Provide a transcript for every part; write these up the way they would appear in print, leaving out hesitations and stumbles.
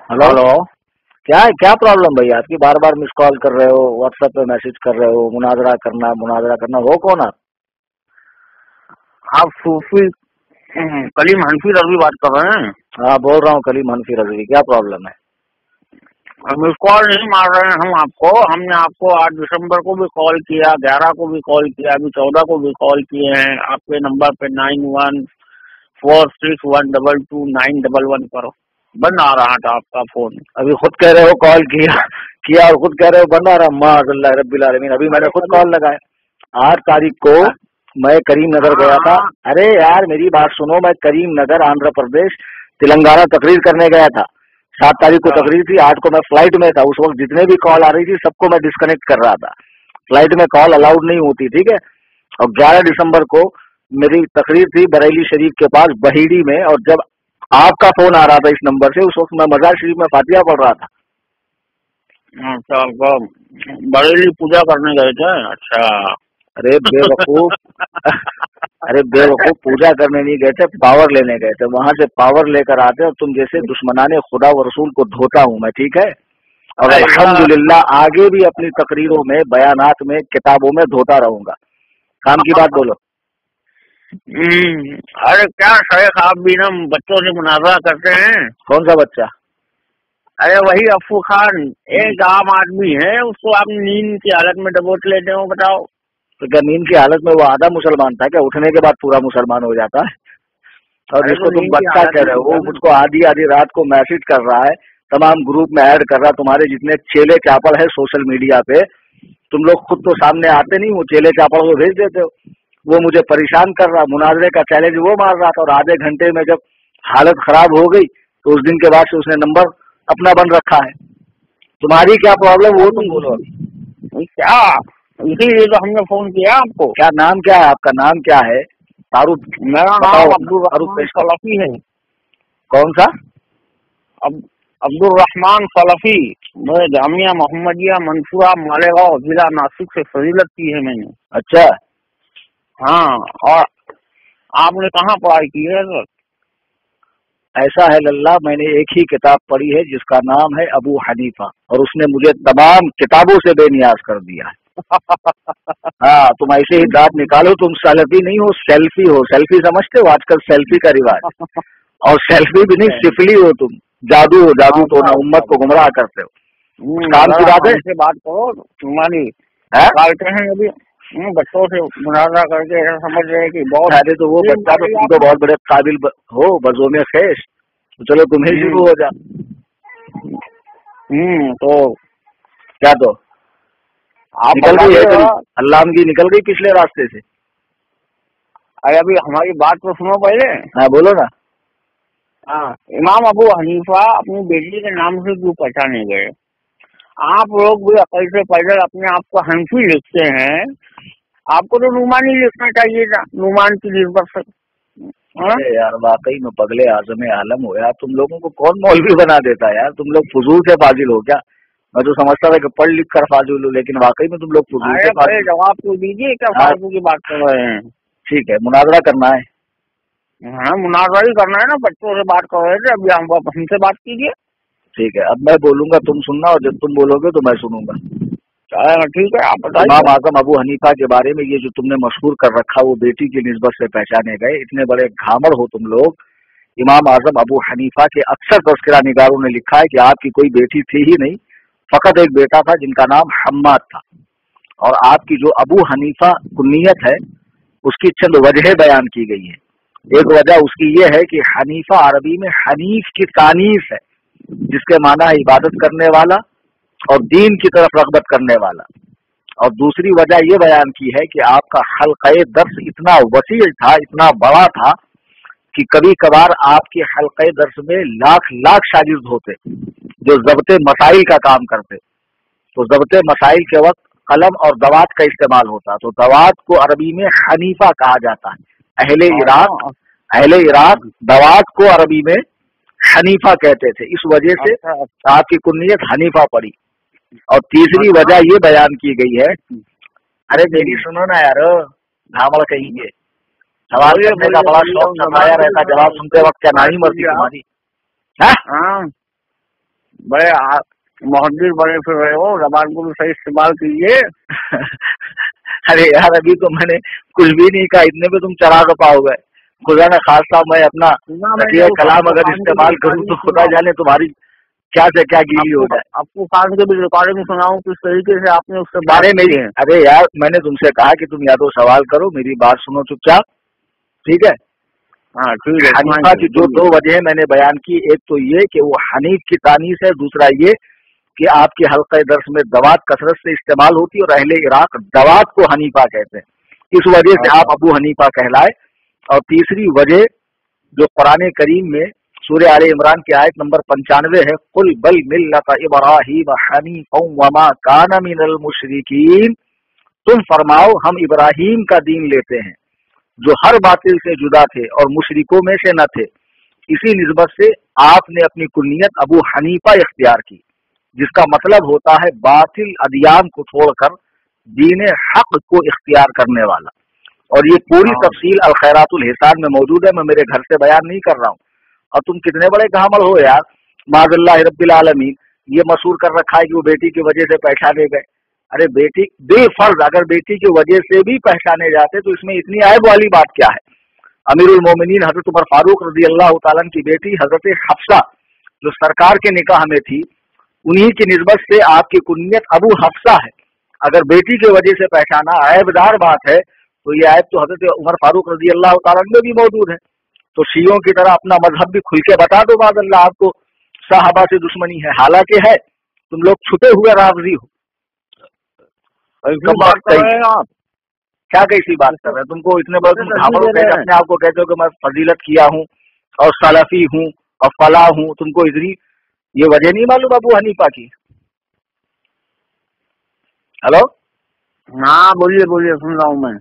Hello. Hello. क्या है, क्या प्रॉब्लम भाई आपकी? बार बार मिस कॉल कर रहे हो, व्हाट्सएप पे मैसेज कर रहे हो, मुनाजरा करना। हो कौन आप? आप सूफी कलीम हनफी रजवी बात कर रहे हैं? हाँ, बोल रहा हूँ कलीम हनफी रजवी। क्या प्रॉब्लम है? मिस कॉल नहीं मार रहे हैं हम आपको। हमने आपको 8 दिसंबर को भी कॉल किया, 11 को भी कॉल किया, अभी 14 को भी कॉल किए हैं। आपके नंबर पे 9146122911 पर बंद आ रहा था आपका फोन। अभी खुद कह रहे हो कॉल किया और खुद कह रहे हो बंदा रहा। माज़अल्लाह रब्बिल आलमीन। अभी मैंने खुद कॉल लगाया 8 तारीख को। मैं करीम नगर गया था। अरे यार मेरी बात सुनो, मैं करीम नगर आंध्र प्रदेश तेलंगाना तकरीर करने गया था। 7 तारीख को तकरीर थी, 8 को मैं फ्लाइट में था। उस वक्त जितने भी कॉल आ रही थी सबको मैं डिस्कनेक्ट कर रहा था। फ्लाइट में कॉल अलाउड नहीं होती, ठीक है। और 11 दिसंबर को मेरी तकरीर थी बरेली शरीफ के पास बहीड़ी में, और जब आपका फोन आ रहा था इस नंबर से, उस वक्त मैं मजार शरीफ में फातिहा पढ़ रहा था। अच्छा, बरेली पूजा करने गए थे? अच्छा। अरे बेवकूफ अरे बेवकूफ, पूजा करने नहीं गए थे, पावर लेने गए थे। वहां से पावर लेकर आते और तुम जैसे दुश्मनाने खुदा व रसूल को धोता हूं मैं, ठीक है। और अल्हम्दुलिल्लाह आगे भी अपनी तकरीरों में, बयानात में, किताबों में धोता रहूंगा। काम की बात बोलो। अरे क्या शेख, आप भी ना बच्चों से मुनाजरा करते हैं? कौन सा बच्चा? अरे वही अफू खान, एक आम आदमी है, उसको आप नींद की हालत में दबोच लेते हो। बताओ तो क्या नींद की हालत में वो आधा मुसलमान था क्या? उठने के बाद पूरा मुसलमान हो जाता है? और जिसको तुम बच्चा कह रहे हो वो मुझको आधी आधी रात को मैसेज कर रहा है, तमाम ग्रुप में ऐड कर रहा है। तुम्हारे जितने चेले चापड़ है सोशल मीडिया पे, तुम लोग खुद तो सामने आते नहीं, वो चेले चापड़ को भेज देते हो। वो मुझे परेशान कर रहा, मुनाजरे का चैलेंज वो मार रहा था, और आधे घंटे में जब हालत खराब हो गई तो उस दिन के बाद से उसने नंबर अपना बंद रखा है। तुम्हारी क्या प्रॉब्लम वो तुम बोलो अभी। क्या, इसीलिए तो हमने फोन किया आपको। क्या नाम क्या है आपका? नाम क्या है? तारुफ। मेरा नाम अब्दुल रहमान सलफी है। कौन सा? अब्दुल रहमान सलफी। मैं जामिया मोहम्मदिया मंसूरा मालेगांव जिला नासिक से फजीलत की है मैंने। अच्छा। हाँ, और आपने कहाँ पढ़ाई की है सर? ऐसा है लल्ला, मैंने एक ही किताब पढ़ी है जिसका नाम है अबू हनीफा, और उसने मुझे तमाम किताबों से बेनियाज कर दिया है। हाँ, तुम ऐसे ही दांत निकालो, तुम सलफी नहीं हो, सेल्फी हो। सेल्फी समझते हो? आजकल सेल्फी का रिवाज, और सेल्फी भी नहीं, सिफली हो तुम। जादू हो, जादू तो ना, उम्मत को गुमराह करते हो। काम की बात है। बात करो तुम्हारी निकालते हैं अभी। बच्चों से मुनाजरा करके ऐसा समझ रहे हैं कि बहुत। अरे तो वो बच्चा तो तुम तो बहुत बड़े काबिल हो, बजोमे खेश, तो चलो तुम्हें शुरू हो जा। तो क्या तो आप निकल गई है अल्लाहमगी, निकल गई पिछले रास्ते से। अरे अभी हमारी बात तो सुनो पहले। हाँ बोलो ना। हाँ, इमाम अबू हनीफा अपनी बेटी के नाम से क्यों पहचाने गए? आप लोग भी अकल से पैदल अपने आप को हनफी लिखते हैं, आपको तो नुमानी लिखना चाहिए था, नुमान की निस्बत से। अरे यार वाकई में पगले आजम आलम हो यार। तुम लोगों को कौन मौलवी बना देता है यार? तुम लोग फजूल से फाजिल हो क्या? मैं तो समझता था कि पढ़ लिख कर फाजिल हो, लेकिन वाकई में तुम लोग फजूल से फाजिल। जवाब तो दीजिए, क्या फालतू की बात कर रहे हैं? ठीक है, मुनाजरा करना है। हाँ, मुनाजरा ही करना है ना। बच्चों से बात कर रहे थे, अभी हमसे बात कीजिए। ठीक है, अब मैं बोलूंगा तुम सुनना, और जब तुम बोलोगे तो मैं सुनूंगा। ठीक है, आप बताइए। इमाम आजम अबू हनीफा के बारे में ये जो तुमने मशहूर कर रखा, वो बेटी की निस्बत से पहचाने गए। इतने बड़े घामर हो तुम लोग। इमाम आजम अबू हनीफा के अक्सर तस्करा निगारों ने लिखा है कि आपकी कोई बेटी थी ही नहीं, फकत एक बेटा था जिनका नाम हम्माद था। और आपकी जो अबू हनीफा कुन्नियत है, उसकी चंद वजह बयान की गई है। एक वजह उसकी ये है कि हनीफा अरबी में हनीफ की तानीफ है, जिसके माना है इबादत करने वाला और दीन की तरफ रगबत करने वाला। और दूसरी वजह यह बयान की है कि आपका हल्क़े दर्स इतना वसी था, इतना बड़ा था, कि कभी कभार आपके हल्क़े दर्स में लाख लाख शागिर्द होते जो ज़ब्ते मसाइल का काम करते। तो ज़ब्ते मसाइल के वक्त कलम और दवात का इस्तेमाल होता, तो दवात को अरबी में हनीफा कहा जाता है। अहले इराक दवात को अरबी में हनीफा कहते थे, इस वजह से आपकी कुन्नियत हनीफा पड़ी। और तीसरी वजह ये बयान की गई है, अरे मेरी सुनो ना यार, धामड़ कहेंगे, सवाल करने का बड़ा शौक सताया रहता, जवाब सुनते वक्त क्या नानी मरती तुम्हारी? बड़े मुहद्दिस बड़े फिर रहे हो, जबान को भी सही इस्तेमाल कीजिए। अरे यार अभी तो मैंने कुछ भी नहीं कहा, इतने में तुम चराग पाओगे। खुदा न खासा मैं अपना कलाम अगर इस्तेमाल करूँ तो खुदा जाने तुम्हारी क्या से क्या गीली हो जाए। आपको कान के भी रिकॉर्डिंग सुनाऊं किस तरीके से आपने उससे बात की है। अरे यार मैंने तुमसे कहा कि तुम या तो सवाल करो, मेरी बात सुनो चुपचाप, ठीक है? हाँ ठीक है। हनीफा की जो दो वजह मैंने बयान की, एक तो ये कि वो हनीफ की तानीस है, दूसरा ये कि आपके हल्क़े दर्स में दवात कसरत से इस्तेमाल होती है और अहले इराक दवात को हनीफा कहते हैं, इस वजह से आप अबू हनीफा कहलाए। और तीसरी वजह जो कुरान करीम में सूरह आले इमरान की आयत नंबर 95 है, कुल बल मिल्लत इब्राहीम हनीफन वमा कान मिनल मुशरिकीन, तुम फरमाओ हम इब्राहीम का दीन लेते हैं जो हर बातिल से जुदा थे और मुशरिकों में से न थे। इसी निस्बत से आपने अपनी कुनियत अबू हनीफा इख्तियार की, जिसका मतलब होता है बातिल अदियान को छोड़कर दीन हक को इख्तियार करने वाला। और ये पूरी तफसील अल खैरातुल हिसान में मौजूद है, मैं मेरे घर से बयान नहीं कर रहा हूँ। और तुम कितने बड़े घामड़ हो यार, माज़ल्लाह रब्बिल आलमीन, ये मशहूर कर रखा है कि वो बेटी की वजह से पहचाने गए। अरे बेटी बेफर्ज अगर बेटी की वजह से भी पहचाने जाते तो इसमें इतनी ऐब वाली बात क्या है? अमीरुल मोमिनीन हजरत उमर फारूक रजी अल्लाह तआला की बेटी हजरत हफ्सा जो सरकार के निकाह में थी, उन्हीं की निस्बत से आपकी कुनियत अबू हफ्सा है। अगर बेटी की वजह से पहचाना ऐबदार बात है तो ये ऐब तो हजरत उमर फारूक रजी अल्लाह तआला में भी मौजूद है। तो शियों की तरह अपना मजहब भी खुल के बता दो, माज़ल्लाह आपको साहबा से दुश्मनी है, हालांकि है, तुम लोग छुपे हुए राज़ी हो। बात कर रहे हैं आप, क्या कैसी बात कर रहे हैं? तुमको इतने बड़े तुम घामड़ अपने आप को कहते हो कि मैं फजीलत किया हूँ और सलाफी हूँ और फला हूँ, तुमको इतनी ये वजह नहीं मालूम अबू हनीफा की? हेलो, हाँ बोलिए बोलिए, सुन रहा हूँ मैं।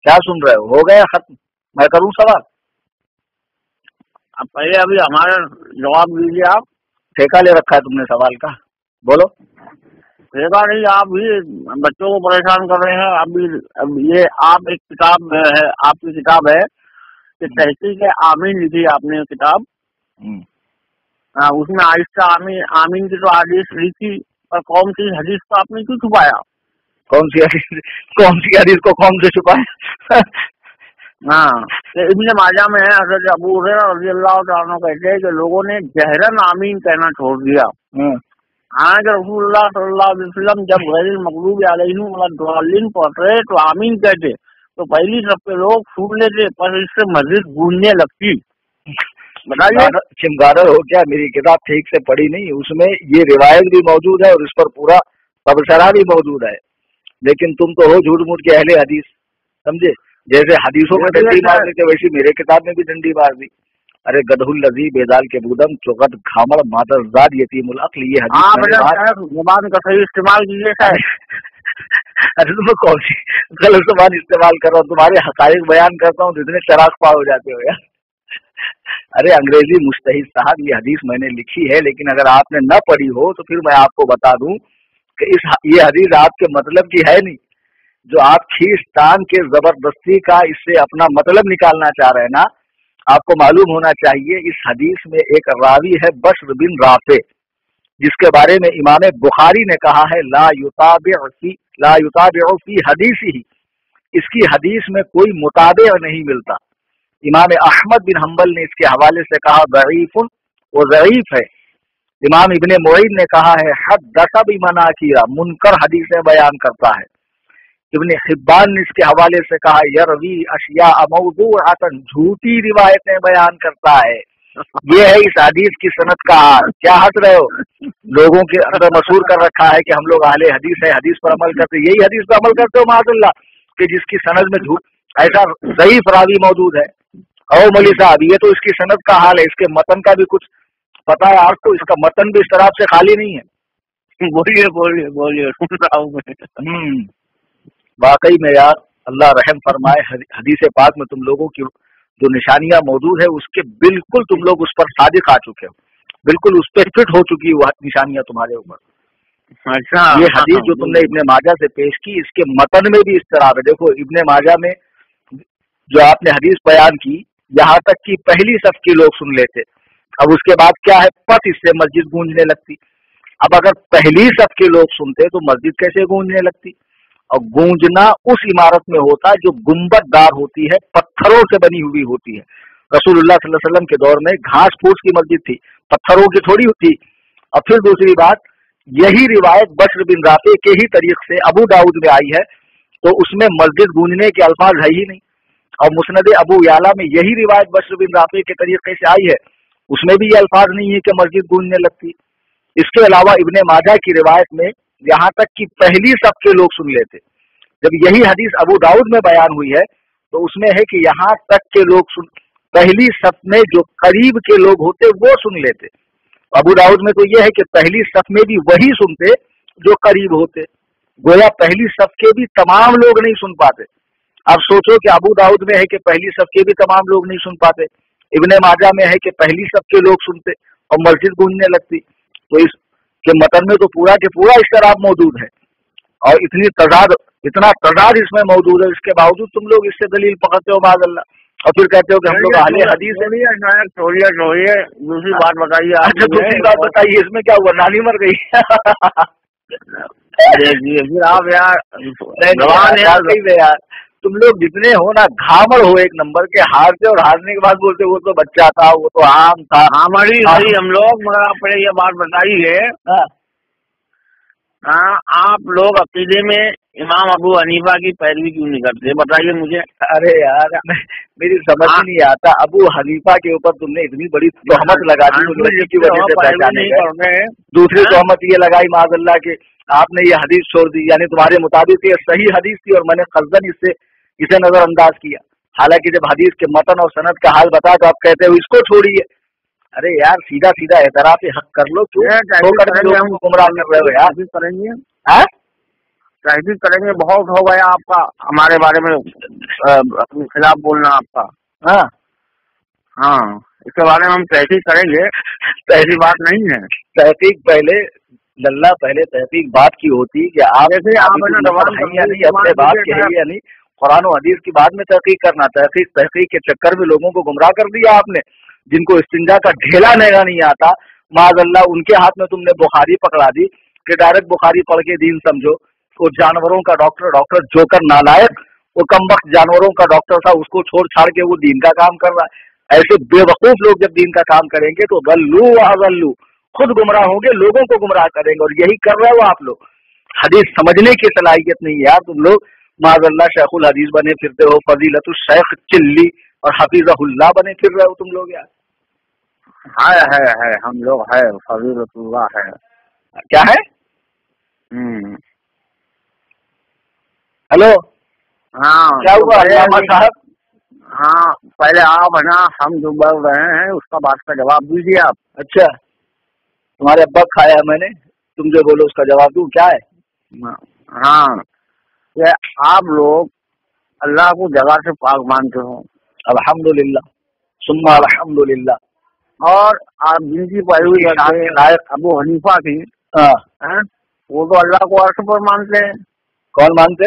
क्या सुन रहे हो गया खत्म? मैं करूँ सवाल? अब पहले अभी हमारा जवाब दीजिए आप। ठेका ले रखा है तुमने सवाल का, बोलो। ठेका नहीं, आप भी बच्चों को परेशान कर रहे हैं। अब ये आप एक किताब है, आपकी किताब है कि तहकीक आमीन लिखी आपने किताब, हाँ, उसमें आहिस्ता आमीन की तो हदीस लिखी, पर कौन सी हदीस को आपने क्यों छुपाया? कौन सी हदीस को कौन से छुपाया? हाँ, इब्ने माजा में है, हज़रत अबू हुरैरा रज़ियल्लाहु ताला अन्हु कहते हैं कि लोगों ने जहरन आमीन कहना छोड़ दिया। हाँ, कि रसूलुल्लाह सल्लल्लाहु अलैहि वसल्लम जब गैरिल मग़लूबि अलैहिम वलद्दालिन पढ़ते तो आमीन कहते तो पहली सब के लोग सुन लेते, पर इससे मस्जिद गूंजने लगती। बताइए, चिमगादड़ हो क्या? मेरी किताब ठीक से पढ़ी नहीं, उसमें ये रिवायत भी मौजूद है और इस पर पूरा तबसरा भी मौजूद है, लेकिन तुम तो हो झूठ मूठ के अहले हदीस, समझे? जैसे हदीसों में डंडी मार देते वैसी मेरे किताब में भी डंडी मार दी। अरे गदहुल लजी बेदाल के बुदम चौकत घामड़ मादरजाद यतीमुल अक्ल, ये हदीस जुबान का सही इस्तेमाल कीजिए। अरे तुम कौन सी गलत जुबान इस्तेमाल कर रहा हूँ? तुम्हारे हकायक बयान करता हूँ तो इतने चराग पा हो जाते हो यार। अरे अंग्रेजी मुस्तहिद साहब, ये हदीस मैंने लिखी है, लेकिन अगर आपने न पढ़ी हो तो फिर मैं आपको बता दूं कि ये हदीस आपके मतलब की है नहीं। जो आप खींचतान के जबरदस्ती का इससे अपना मतलब निकालना चाह रहे हैं ना, आपको मालूम होना चाहिए इस हदीस में एक रावी है बश्र बिन राफे, जिसके बारे में इमाम बुखारी ने कहा है ला युताबिउ फी हदीसी, इसकी हदीस में कोई मुताबिअ नहीं मिलता। इमाम अहमद बिन हम्बल ने इसके हवाले से कहा ज़ईफ़ुन, वो ज़ईफ़ है। इमाम इब्ने मुईन ने कहा है हद्दसा बिमनाकिरा, मुनकर हदीसें बयान करता है। इब्ने हिब्बान ने इसके हवाले से कहा यरवी अशिया मौदूअतन, झूठी रिवायतें बयान करता है। ये है इस हदीस की सनद का हाल। क्या हंस रहे हो? लोगों के अंदर मशहूर कर रखा है कि हम लोग अहले हदीस है, हदीस पर अमल करते, यही हदीस पर अमल करते हो माज़अल्लाह, कि जिसकी सनद में झूठ ऐसा ज़ईफ़ रावी मौजूद है। ओ मौलवी साहब, ये तो इसकी सनद का हाल है, इसके मतन का भी कुछ पता है आपको? इसका मतन भी इस तरह से खाली नहीं है। बोलिए बोलिए बोलिए, सुन रहा हूँ मैं। वाकई में यार अल्लाह रहम फरमाए, हदीस पाक में तुम लोगों की जो निशानियां मौजूद है उसके बिल्कुल तुम लोग उस पर सादिक आ चुके हो, बिल्कुल उस पर फिट हो चुकी है वह निशानियां तुम्हारे ऊपर। अच्छा, ये हदीस जो तुमने इब्ने माजा से पेश की, इसके मतन में भी इस तरह है। देखो इब्ने माजा में जो आपने हदीस बयान की, यहाँ तक कि पहली सफ के लोग सुन लेते, अब उसके बाद क्या है, पट इससे मस्जिद गूंजने लगती। अब अगर पहली सब के लोग सुनते तो मस्जिद कैसे गूंजने लगती? और गूंजना उस इमारत में होता है जो गुंबददार होती है, पत्थरों से बनी हुई होती है। रसूलुल्लाह सल्लल्लाहु अलैहि वसल्लम के दौर में घास फूस की मस्जिद थी, पत्थरों की थोड़ी थी। और फिर दूसरी बात, यही रिवायत बशर बिन राफे के ही तरीक से अबू दाऊद में आई है, तो उसमें मस्जिद गूंजने के अल्फाज है ही नहीं। और मुस्नद अबू याला में यही रिवायत बशर बिन राफे के तरीके से आई है, उसमें भी ये अल्फाज नहीं है कि मस्जिद गूंजने लगती। इसके अलावा इब्ने माजा की रिवायत में यहाँ तक कि पहली सब के लोग सुन लेते। जब यही हदीस अबू दाऊद में बयान हुई है तो उसमें है कि यहाँ तक के लोग सुन, पहली सब में जो करीब के लोग होते वो सुन लेते। अबू दाऊद में तो यह है कि पहली सफ में भी वही सुनते जो करीब होते, गोया पहली सफ के भी तमाम लोग नहीं सुन पाते। अब सोचो कि अबू दाऊद में है कि पहली सफ के भी तमाम लोग नहीं सुन पाते, इब्ने माजा में है कि पहली सफ के लोग सुनते और मस्जिद गूंजने लगती। तो इस के मतन में तो पूरा के पूरा इश्तराब मौजूद है और इतना तजाद इसमें मौजूद है, इसके बावजूद तुम लोग इससे दलील पकड़ते हो माज़अल्लाह, और फिर कहते हो कि हम लोग अहले हदीस है। छोड़िए, दूसरी बात बताइए। अच्छा, दूसरी बात बताइए, इसमें क्या हुआ, नानी मर गई? फिर आप यार तुम लोग जितने हो ना घामड़ हो एक नंबर के, हारते और हारने के बाद बोलते वो तो बच्चा था, वो तो आम था। हमारी हम लोग, मगर आप पहले ये बात बताइए, आप लोग अकीदे में इमाम अबू हनीफा की पैरवी क्यों नहीं करते, बताइए मुझे। अरे यार मेरी समझ ही नहीं आता, अबू हनीफा के ऊपर तुमने इतनी बड़ी तोहमत लगा दी उनकी की वजह से पहचाने गए। दूसरी तोहमत ये लगाई माज़अल्लाह के आपने ये हदीस छोड़ दी, यानी तुम्हारे मुताबिक ये सही हदीस थी और मैंने क़स्दन इसे नजरअंदाज किया। हालांकि जब हदीस के मतन और सनद का हाल बता तो आप कहते हो इसको छोड़िए। अरे यार सीधा सीधा एतराफ़ हक कर लो, क्यों लोगों को गुमराह कर रहे हो यार? करेंगे तहकीक करेंगे, बहुत हो गया आपका हमारे बारे में अपने खिलाफ बोलना आपका। हाँ, इसके बारे में हम तहकीक करेंगे, ऐसी बात नहीं है। तहकीक पहले लल्ला, पहले तहकीक बात की होती कि आप जैसे आप है या नहीं, अपने बात के है या नहीं, कुरान और हदीस की बाद में तहकीक करना। तहकीक के चक्कर में लोगों को गुमराह कर दिया आपने। जिनको इस्तिंजा का ढेला नहरा नहीं आता माज़अल्लाह, उनके हाथ में तुमने बुखारी पकड़ा दी कि डायरेक्ट बुखारी पढ़ के दीन समझो। वो जानवरों का डॉक्टर जोकर नालायक, वो कमबख्त जानवरों का डॉक्टर था, उसको छोड़ छाड़ के वो दीन का काम कर रहा है। ऐसे बेवकूफ लोग जब दीन का काम करेंगे तो गल्लू अगल्लू, खुद गुमराह होंगे, लोगों को गुमराह करेंगे, और यही कर रहे हो आप लोग। हदीस समझने की सलाहियत नहीं है यार तुम लोग। माज़अल्लाह शेखुल हदीस बने फिरते हो, फजीलतुल शेख चिल्ली और हफीज़हुल्लाह बने फिर रहे हो तुम लोग यार। है हम लोग है, फजीलतुल्लाह है। क्या है? हेलो, हाँ क्या हुआ साहब? हाँ, पहले आप है ना, हम जो बोल रहे हैं उसका बात का जवाब दीजिए आप। अच्छा, तुम्हारे अब्बा खाया मैंने, तुम जो बोलो उसका जवाब दूं, क्या है? हाँ, ये आप लोग अल्लाह को जगह से पाक मानते हो। अल्हम्दुलिल्लाह सुम्मा अल्हम्दुलिल्लाह। और आप जिनकी पैरवी अबू हनीफा थी, वो तो अल्लाह को अर्श पर मानते हैं। कौन मानते?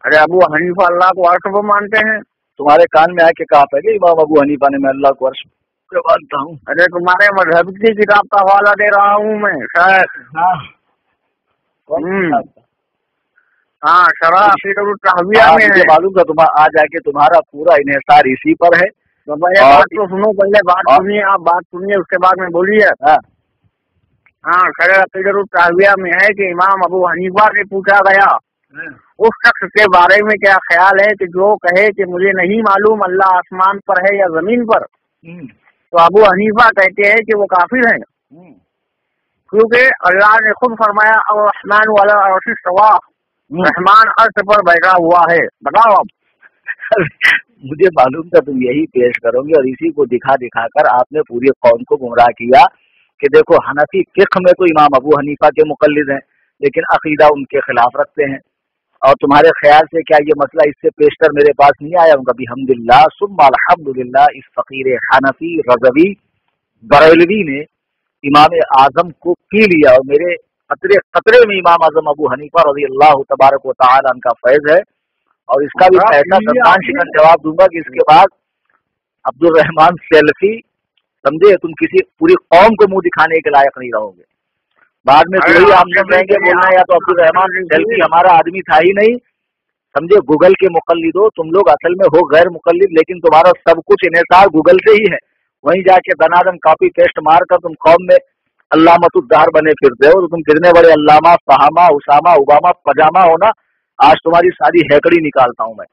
अरे अबू हनीफा अल्लाह को अर्श पर मानते हैं। तुम्हारे कान में आके कहा पहले इमाम अबू हनीफा ने मैं अल्लाह को अर्श पर मानता हूँ? अरे तुम्हारे मजहब की किताब का हवाला दे रहा हूँ मैं शायद। हाँ, शरह अक़ीदतुत तहविया में है। मालूम था तुम आ जाके तुम्हारा पूरा इन्हिसार इसी पर है। तो बात तो सुनो, पहले बात सुनिए, आप बात सुनिए उसके बाद में बोलिए। हाँ, शरह अक़ीदतुत तहविया में है कि इमाम अबू हनीफा से पूछा गया उस शख्स के बारे में क्या ख्याल है कि जो कहे कि मुझे नहीं मालूम अल्लाह आसमान पर है या जमीन पर, तो अबू हनीफा कहते हैं कि वो काफिर है, क्योंकि अल्लाह ने खुद फरमाया अर्रहमान अला अर्श इस्तवा, रहमान अर्श पर बैठा हुआ है। बताओ अब। मुझे मालूम था तुम यही पेश करोगे और इसी को दिखा दिखा कर आपने पूरी कौम को गुमराह किया कि देखो हनफी फिक्र में तो इमाम अबू हनीफा के मुकल्लिद हैं, लेकिन अकीदा उनके खिलाफ रखते हैं। और तुम्हारे ख्याल से क्या ये मसला इससे पेशतर मेरे पास नहीं आया होगा? बिहम्दिल्लाह सुम्मा अल्हम्दुलिल्लाह, इस फकीर हनफी रज़वी बरेलवी ने इमाम आजम को पी लिया और मेरे कतरे कतरे में इमाम आजम अबू हनीफा रज़ी अल्लाह तबारक व तआला का फैज है। और इसका भी ऐसा सम्मान शिकन जवाब दूंगा कि इसके बाद अब्दुल रहमान सेल्फी समझे, तुम किसी पूरी कौम को मुंह दिखाने के लायक नहीं रहोगे। बाद में वही आप सुन रहेंगे बोलना या तो अब्दुल रहमान सेल्फी हमारा आदमी था ही नहीं, समझे, गूगल के मुकल्लिद हो तुम लोग, असल में हो गैर मुकल्लिद, लेकिन तुम्हारा सब कुछ इन्हिसार गूगल से ही है। वहीं जाके दनादन कॉपी पेस्ट मार कर तुम कौम में अल्लामतुद्दार बने फिरते हो। तो तुम कितने बड़े अल्लामा, फहामा, उसामा, उबामा, पजामा हो ना, आज तुम्हारी सारी हैकड़ी निकालता हूं मैं।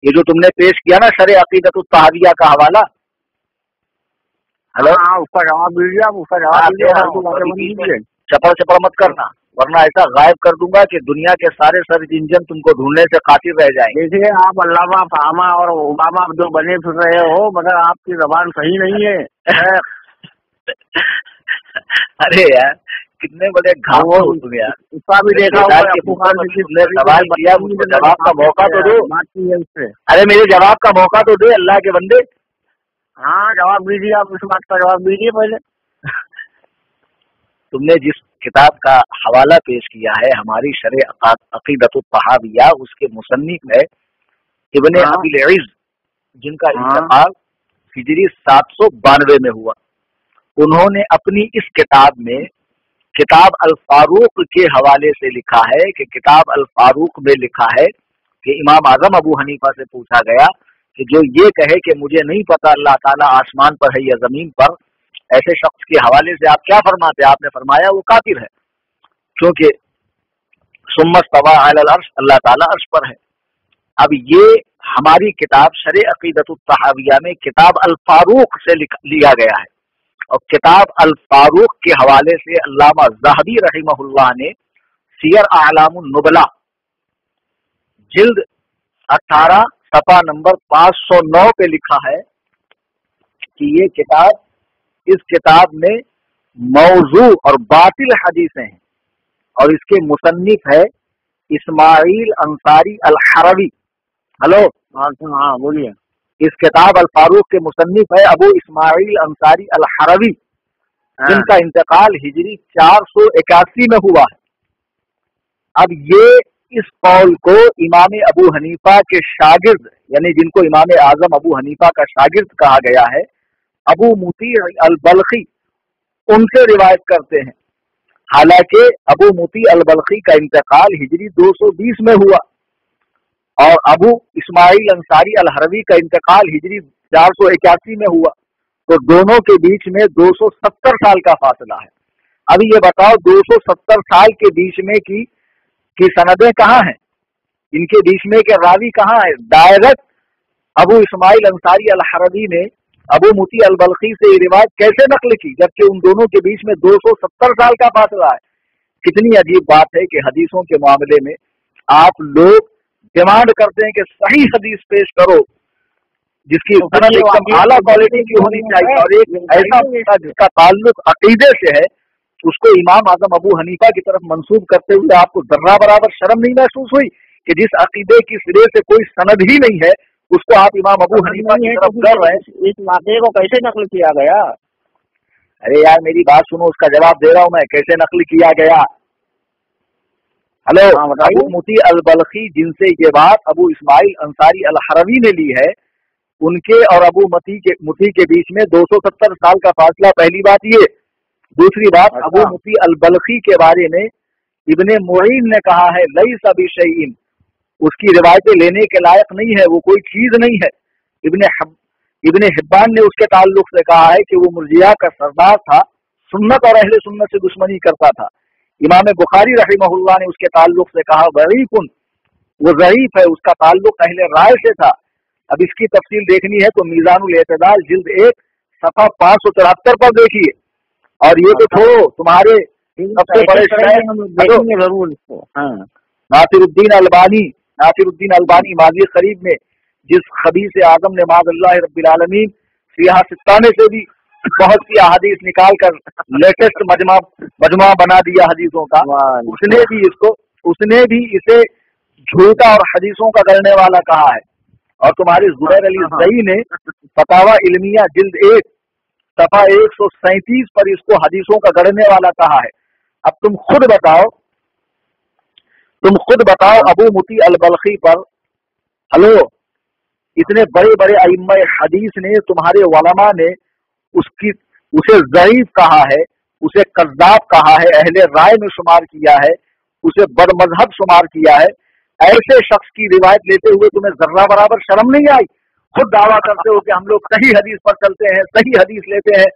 ये जो तुमने पेश किया ना शरे अकीदतुत तहाविया का हवाला, हेलो, उसका जवाब दीजिए, आप उसका जवाब दीजिए, चपड़ चपड़ मत करना, वरना ऐसा गायब कर दूंगा कि दुनिया के सारे सर्च इंजन तुमको ढूंढने से कातिल रह जाएंगे। देखिए, आप अल्लामा, फामा और ओबामा जो बने फिर रहे हो, मगर आपकी जबान सही नहीं है। अरे यार कितने बड़े घाव हो तुम यार। उसका भी देखा होगा, तुमने सवाल किया, मुझको जवाब का मौका तो दो। बात की है उससे। अरे मेरे जवाब का मौका तो दे अल्लाह के बंदे। हाँ, जवाब दीजिए, आप उस बात का जवाब दीजिए पहले। तुमने जिस किताब का हवाला पेश किया है हमारी शरे अकीदतुत तहाविया, उसके मुसन्निफ है इब्ने अबील इज़्ज़, जिनका इंतकाल हिजरी 792 में हुआ। उन्होंने अपनी इस किताब में किताब अल फारूक के हवाले से लिखा है कि किताब अल फारूक में लिखा है कि इमाम आजम अबू हनीफा से पूछा गया कि जो ये कहे कि मुझे नहीं पता अल्लाह ताला आसमान पर है या जमीन पर, ऐसे शख्स के हवाले से आप क्या फरमाते? आपने फरमाया वो काफिर है, क्योंकि सुम्मस्तवा अलल अर्श, अल्लाह ताला अर्श पर है। अब ये हमारी किताब शरे अकीदतुत तहाविया में किताब अल फारूक से लिया गया है, और किताब अल फारूक के हवाले से अल्लामा ज़हबी रहमहुल्लाह ने सियर आलामुन नुबला जिल्द 18 सफ़ा नंबर 509 पे लिखा है कि ये किताब, इस किताब में मौजू और बातिल हदीसें हैं, और इसके मुसन्निफ है इस्माइल अंसारी अल हरवी। हेलो, हाँ बोलिए। इस किताब अल फारूक के मुसन्निफ है अबू इस्माइल अंसारी अल हरवी, जिनका इंतकाल हिजरी 481 में हुआ है। अब ये इस कौल को इमाम अबू हनीफा के शागिर्द, यानी जिनको इमाम आजम अबू हनीफा का शागिर्द कहा गया है, अबू मुती अल बल्खी, उनसे रिवायत करते हैं। हालांकि अबू मुती अल बल्खी का इंतकाल हिजरी 220 में हुआ और अबू इस्माइल अंसारी अल हरवी का इंतकाल हिजरी 481 में हुआ, तो दोनों के बीच में 270 साल का फासला है। अभी ये बताओ 270 साल के बीच में की सनदें कहाँ हैं, इनके बीच में के रावी कहाँ है? डायरेक्ट अबू इस्माइल अंसारी अल हरवी ने अबू मुती अल बल्खी से रिवायत कैसे नकल की, जबकि उन दोनों के बीच में 270 साल का फासला है। कितनी अजीब बात है कि हदीसों के मामले में आप लोग डिमांड करते हैं कि सही हदीस पेश करो जिसकी सनद एकदम आला क्वालिटी की होनी चाहिए, और एक ऐसा जिसका ताल्लुक अकीदे से है उसको इमाम आजम अबू हनीफा की तरफ मंसूब करते हुए आपको जर्रा बराबर शर्म नहीं महसूस हुई कि जिस अकीदे की सिरे से कोई सनद ही नहीं है उसको आप इमाम अबू हनीफा की तरफ कर रहे हैं? इस वाक़े को कैसे नकल किया गया? अरे यार मेरी बात सुनो, उसका जवाब दे रहा हूं मैं, कैसे नकल किया गया। हेलो, अबू मुती अल बल्खी जिनसे ये बात अबू इस्माइल अंसारी अल हरवी ने ली है, उनके और अबू मुती के बीच में 270 साल का फासला। पहली बात ये। दूसरी बात, अबू मुती अल बल्खी के बारे में इब्ने मुईन ने कहा है लैसा बिशैइन, उसकी रिवायतें लेने के लायक नहीं है, वो कोई चीज नहीं है। इब्ने हिब्बान ने उसके ताल्लुक से कहा है कि वो मुर्जिया का सरदार था, सुन्नत और अहले सुन्नत से दुश्मनी करता था। इमाम बुखारी रहमहुल्लाह ने उसके ताल्लुक से कहा ज़ईफ़ुन, वो ज़ईफ़ है, उसका ताल्लुक अहले राय से था। अब इसकी तफसील देखनी है तो मीज़ानुल एतदाल जिल्द 1 सफ़ा 574 पर देखिए। और ये तो छोड़ो, तुम्हारे सबसे बड़े नासिरुद्दीन अलबानी माजी करीब में जिस खबीस आजम ने माज़अल्लाह रब्बिल आलमीन सियासताने से भी बहुत सी अहादीस निकाल कर लेटेस्ट मजमा बना दिया हदीसों का, उसने भी इसे झूठा और हदीसों का गलने वाला कहा है। और तुम्हारे ज़ुबैर अली ज़ई ने फतावा इल्मिया जिल्द 1 सफ़ा 137 पर इसको हदीसों का गढ़ने वाला कहा है। अब तुम खुद बताओ अबू मुती अल बल्खी पर, हेलो, इतने बड़े बड़े अइम्मा हदीस ने, तुम्हारे उलमा ने उसकी उसे ज़ईफ कहा है, उसे कज़्ज़ाब कहा है, अहले राय में शुमार किया है, उसे बदमज़हब शुमार किया है। ऐसे शख्स की रिवायत लेते हुए तुम्हें जर्रा बराबर शर्म नहीं आई? खुद दावा करते हो कि हम लोग सही हदीस पर चलते हैं, सही हदीस लेते हैं,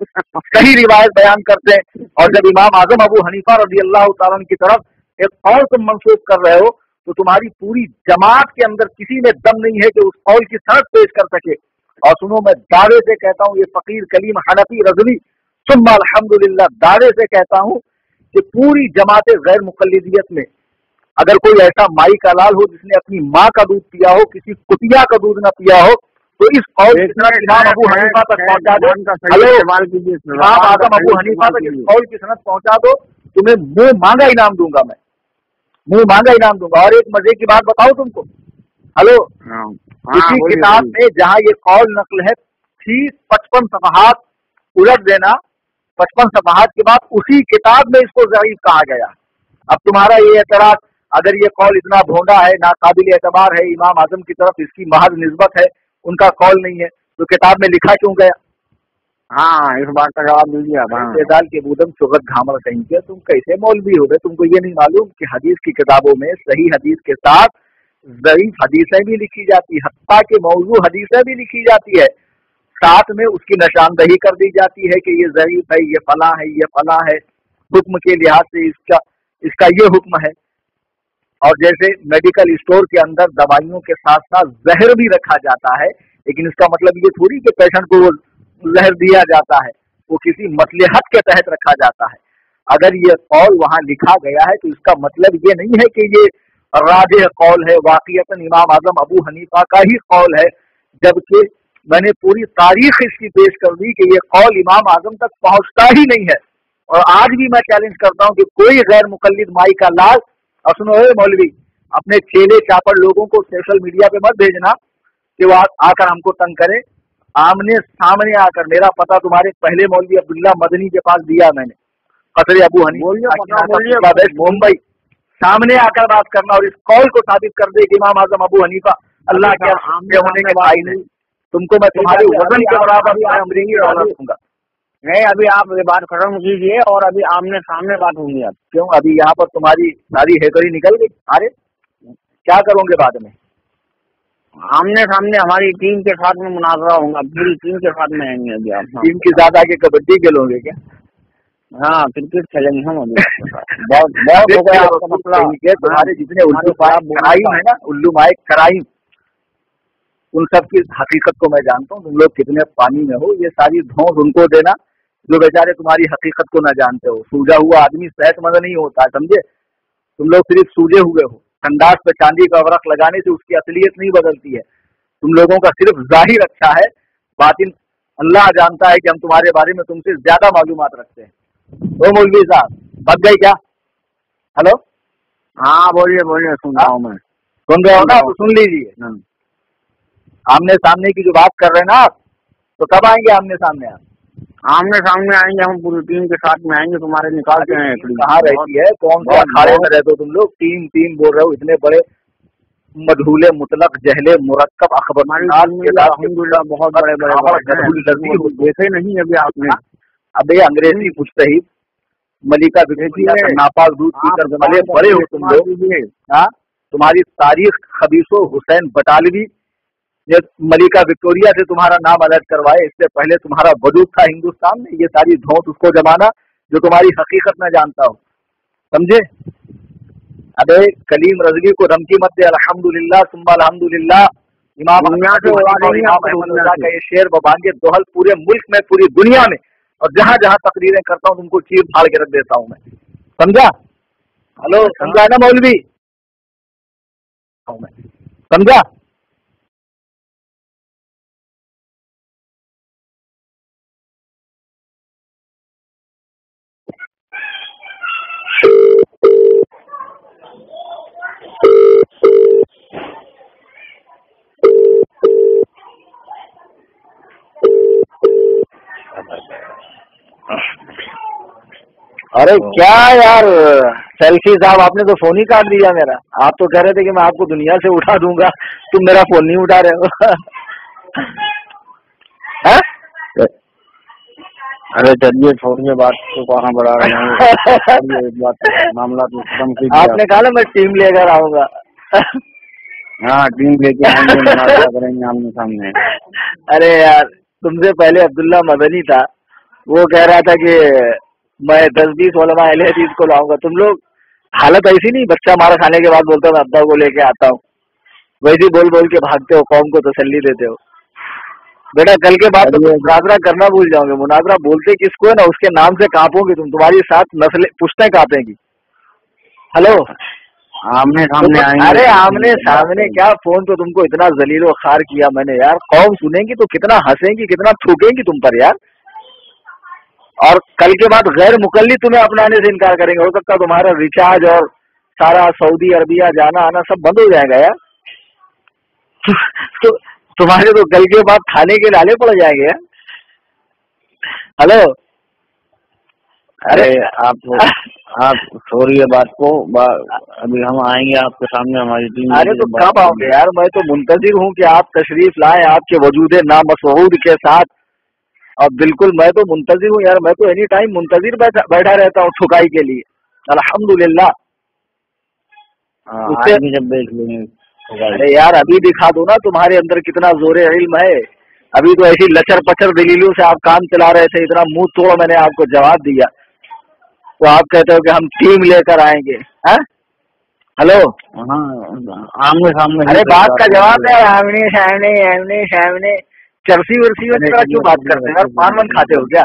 सही रिवायत बयान करते हैं, और जब इमाम आजम अबू हनीफा रज़ियल्लाहु ताला अन्हु की तरफ एक कौल तुम मंसूब कर रहे हो तो तुम्हारी पूरी जमात के अंदर किसी में दम नहीं है कि उस कौल की सनद पेश कर सके। और सुनो, मैं दावे से कहता हूँ, ये फकीर कलीम हनफी रज़वी सुम्मा अल्हम्दुलिल्लाह दावे से कहता हूँ कि पूरी जमात गैर मुक़ल्लिदियत में अगर कोई ऐसा माई का लाल हो जिसने अपनी माँ का दूध पिया हो, किसी कुतिया का दूध न पिया हो, तो इस कौल की सनद इमाम अबू हनीफा तक पहुंचा दो। हेलो, इमाम आजम अबू हनीफा तक इस कौल की सनद पहुंचा दो, तुम्हें मुंह मांगा इनाम दूंगा, मैं मुंह मांगा इनाम दूंगा। और एक मजे की बात बताऊं तुमको, हेलो, इसी किताब में जहाँ ये कौल नकल है ठीक 55 सफ़हात उलट देना, 55 सफ़हात के बाद उसी किताब में इसको ज़ईफ कहा गया। अब तुम्हारा ये एतराज, अगर ये कौल इतना भोंडा है, नाकाबिल एतबार है, इमाम आजम की तरफ इसकी महज निस्बत है, उनका कौल नहीं है, तो किताब में लिखा क्यों गया? हाँ, इस बात का जवाब दीजिए आप। दाल के बूदम चुगत घामर कहीं के, तुम कैसे मौलवी हो गए? तुमको ये नहीं मालूम कि हदीस की किताबों में सही हदीस के साथ ज़ईफ हदीसें भी लिखी जाती, हत्ता के मौजू हदीसें भी लिखी जाती है, साथ में उसकी निशानदही कर दी जाती है कि ये ज़ईफ है, ये फला है, ये फला है, हुक्म के लिहाज से इसका ये हुक्म है। और जैसे मेडिकल स्टोर के अंदर दवाइयों के साथ साथ जहर भी रखा जाता है, लेकिन इसका मतलब ये थोड़ी कि पेशेंट को वो जहर दिया जाता है, वो किसी मसलहत के तहत रखा जाता है। अगर ये कौल वहाँ लिखा गया है तो इसका मतलब ये नहीं है कि ये राजिह कौल है, वाक़ियतन इमाम आजम अबू हनीफा का ही कौल है, जबकि मैंने पूरी तारीख इसकी पेश कर दी कि ये कौल इमाम आजम तक पहुँचता ही नहीं है। और आज भी मैं चैलेंज करता हूँ कि कोई गैर मुकल्लिद माई का लाल, और सुनो मौलवी, अपने चेले चापर लोगों को सोशल मीडिया पे मत भेजना कि वो आकर हमको तंग करे। आमने सामने आकर, मेरा पता तुम्हारे पहले मौलवी अब्दुल्ला मदनी के पास दिया मैंने, कसरे अबू हनीफा मुंबई, सामने आकर बात करना और इस कौल को साबित कर दे कि इमाम आजम अबू हनीफा अल्लाह के होने के कायल है। तुमको मैं तुम्हारे वजन के बराबर अमरीकी डॉलर दूंगा। नहीं, अभी आप ये बात खत्म कीजिए और अभी आमने सामने बात होंगी। आप क्यों? अभी यहाँ पर तुम्हारी सारी हेकड़ी निकल गई। अरे क्या करोगे बाद में? आमने सामने हमारी टीम के साथ में मुनाजरा होगा, पूरी टीम के साथ में आएंगे अभी आप। टीम के साथ आके कबड्डी खेलोगे क्या? हाँ, क्रिकेट खेलेंगे हम अभी। बहुत हो गया आपका मसला। तुम्हारे जितने उल्लू माइक कराइम है ना, उल्लू माइक कराइम, उन सब की हकीकत को मैं जानता हूँ। तुम लोग कितने पानी में हो, ये सारी धौंस उनको देना जो बेचारे तुम्हारी हकीकत को ना जानते हो। सूझा हुआ आदमी सेहतमंद नहीं होता, समझे? तुम लोग सिर्फ सूझे हुए हो। ठंडास पे चांदी का वरख लगाने से उसकी असलियत नहीं बदलती है। तुम लोगों का सिर्फ जाहिर अच्छा है, बातिन अल्लाह जानता है कि हम तुम्हारे बारे में तुमसे ज्यादा मालूमात रखते हैं। ओ मौलवी साहब, बच गई क्या? हेलो, हाँ बोलिए, सुन रहा हूँ मैं। सुन रहे हो ना? तो सुन लीजिए। आमने सामने की जो बात कर रहे हैं ना आप, तो कब आएंगे आमने सामने? आप आमने सामने आएंगे, हम पूरी टीम के साथ में आएंगे। तुम्हारे निकालते हैं कहाँ रहती है? कौन से अखाड़े में रहते हो तुम लोग? टीम बोल रहे हो, इतने बड़े मधुले मुतलक जहले मुरक्कब अखबार बहुत बड़े देखे नहीं अभी आपने। अबे अंग्रेजी मुस्तहिद मलिका विक्टोरिया नापाक दूध पीकर भले बड़े हो तुम लोग। हाँ, तुम्हारी तारीख खबीसो हुसैन बटालवी ये मलिका विक्टोरिया से तुम्हारा नाम अलर्ट करवाए, इससे पहले तुम्हारा वजूद था हिंदुस्तान में। ये सारी धौंस उसको जमाना जो तुम्हारी हकीकत में जानता हो, समझे? अबे कलीम रज़वी को धमकी मत दे। अल्हम्दुलिल्लाह सुम्मा अल्हम्दुलिल्लाह, इमाम का ये शेर बबांगे दोहल पूरे मुल्क में, पूरी दुनिया में, और जहाँ जहाँ तकरीरें करता हूँ तुमको चीर फाड़ के रख देता हूँ मैं, समझा? हेलो, समझा ना मौलवी? समझा? अरे क्या यार सेल्फी साहब, आपने तो फोन ही काट दिया मेरा। आप तो कह रहे थे कि मैं आपको दुनिया से उठा दूंगा, तुम मेरा फोन नहीं उठा रहे हो। ارے چلیے چھوڑیے بات کو، کہاں بڑھا رہے ہیں، ایک بات معاملہ تو ختم کیجیے۔ آپ نے کہا نا میں ٹیم لے کر آؤں گا۔ ہاں ٹیم لے کے آئیں گے، مناظرہ کریں گے آمنے سامنے۔ ارے یار تم سے پہلے عبداللہ مدنی تھا، وہ کہہ رہا تھا کہ میں 10-20 علماء اہل حدیث کو لاؤں گا۔ تم لوگ حالت ایسی نہیں، بچہ مارا کھانے کے بعد بولتا ہوں میں ابا کو لے کے آتا ہوں، ویسے بول بول کے بھاگتے ہو، قوم کو تسلی دیتے ہو۔ بیٹا کل کے بعد تو مناظرہ کرنا بھول جاؤ گے۔ مناظرہ بولتے کس کو ہے نا، اس کے نام سے کانپو گے تم، تمہاری ساتھ نسلیں پشتیں کانپیں گی۔ ہلو آمنے سامنے آئیں گے۔ ارے آمنے سامنے کیا، فون تو تم کو اتنا ذلیل و خوار کیا میں نے یار، قوم سنیں گی تو کتنا ہنسیں گی، کتنا تھوکیں گی تم پر یار۔ اور کل کے بعد غیر مقلد تمہیں اپنانے سے انکار کریں گے، ہو سکتا تمہارا ریچارج اور سارا سعودی عربیہ جانا آنا سب بند ہو جائے گا یار۔ تو تمہارے تو کل کے بعد کھانے کے لالے پڑ جائیں گے۔ ہلو ارے آپ چھوڑیے بات کو، ابھی ہم آئیں گے آپ کے سامنے، ہماری ٹیم۔ ارے تو کب آؤ گے یار، میں تو منتظر ہوں کہ آپ تشریف لائیں آپ کے وجود نامسعود کے ساتھ، اور بالکل میں تو منتظر ہوں یار، میں تو اینی ٹائم منتظر بیٹھا رہتا ہوں ٹھکائی کے لیے، الحمدللہ۔ جب دیکھ لیں گے۔ ارے یار ابھی دکھا دو نا تمہارے اندر کتنا زور علم ہے، ابھی تو ایسی لچر پچر دلیلوں سے آپ کام چلا رہے تھے، اتنا منہ توڑ میں نے آپ کو جواب دیا، تو آپ کہتے ہو کہ ہم ٹیم لے کر آئیں گے۔ ہلو آمنے سامنے، ارے بات کا جواب ہے آمنے سامنے، آمنے سامنے، چرسی ورسی میں کیوں بات کرتے ہیں یار، پان من کھاتے ہو کیا؟